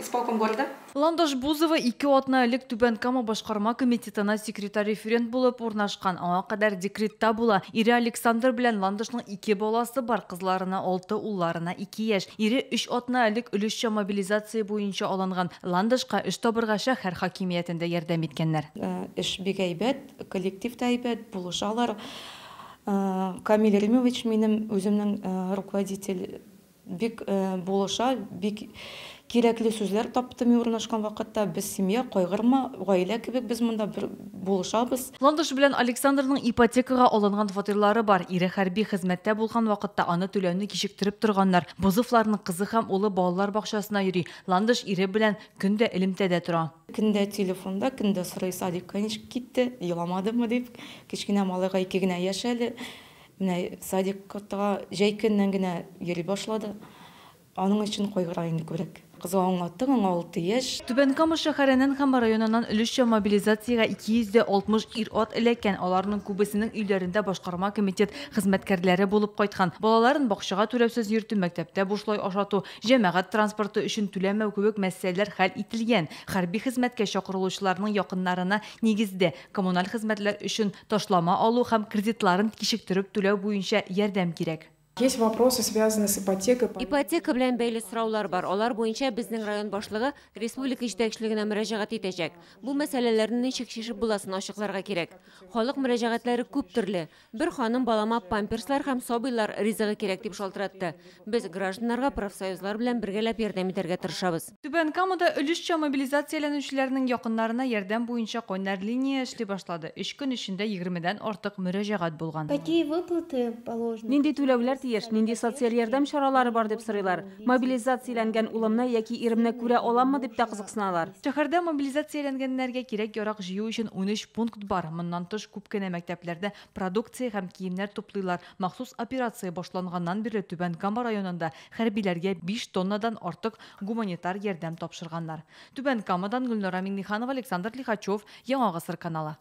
исполком города. Ландыш Бузова 2 атна элек Түбән Кама башкарма комитетына секретарь-референт булып урнашкан. Аңа кадәр декретта була. Ире Александр белән Ландышның 2 баласы бар, кызларына 6, улларына 2 яшь. Ире 3 атна элек өлешчә мобилизация буенча алынган. Ландышка эш табырга шәһәр хакимиятендә ярдәм иткәннәр. Эш бик әйбәт, коллектив та әйбәт, булышалар. Камил Ремович минем үземнең руководитель бик булыша, бик кирәкле сүзләр тапты мин урнашкан вакытта. Без семья, кайгырма, гаилә кебек без монда бер булышабыз. Ландыш белән Александрның ипотекага алынган фатирлары бар. Ире хәрби хезмәттә булган вакытта аны түләүне кичектереп торганнар. Бузовларның кызы һәм улы балалар бакчасына йөри. Ландыш ире белән көндә элемтәдә тора. Көндә телефонда, көндә сорый, садикка ничек китте, еламадымы дип. Кечкенә малайга 2 генә яшь әле. Менә садикка җәй көннән генә йөри башлады. Аның өчен кайгыра инде күбрәк. Кызга аңлаттым, аңа 6 яшь. Түбән Кама шәһәренең һәм районыннан өлешчә мобилизациягә 260 ир-ат эләккән. Аларның күбесенең өйләрендә башкарма комитет хезмәткәрләре булып кайткан. Балаларын бакчага түләүсез йөртү, мәктәптә бушлай ашату, җәмәгать транспорты өчен түләмәү кебек мәсьәләләр хәл ителгән. Хәрби хезмәткә чакырылучыларның якыннарына нигездә коммуналь хезмәтләр өчен ташлама алу һәм кредитларын кичектереп түләү буенча ярдәм кирәк. Есть вопросы, связанные с ипотекой. Ипотека белән бәйле сораулар бар. Алар буенча безнең район башлыгы республика җитәкчелегенә мөрәҗәгать итәчәк. Бу мәсьәләләрне ничек чишеп буласын ачыкларга кирәк. Халык мөрәҗәгатьләре күп төрле. Бер ханым балама памперслар һәм сабыйлар ризыгы кирәк дип шалтыратты. Без гражданнарга профсоюзлар белән бергәләп ярдәм итәргә тырышабыз. Түбән Камада өлешчә мобилизацияләнүчеләрнең якыннарына ярдәм буенча кайнар линия эшли башлады. 3 көн эчендә 20дән артык мөрәҗәгать булган. Какие выплаты положены? Нинди түләүләр тиеш, нинди социаль ярдәм чаралары бар дип сорыйлар. Мобилизацияләнгән улымны яки иремне күрә аламмы дип тә кызыксыналар. Шәһәрдә мобилизацияләнгәннәргә кирәк ярак җыю өчен 13 пункт бар. Моннан тыш күп кенә мәктәпләрдә продукция һәм киемнәр туплыйлар. Махсус операция башланганнан бирле Түбән Кама районында хәрбиләргә 5 тоннадан артык гуманитар ярдәм тапшырганнар. Түбән Камадан Гөлнара Миңнеханова, Александр Лихачев, Яңа гасыр каналы.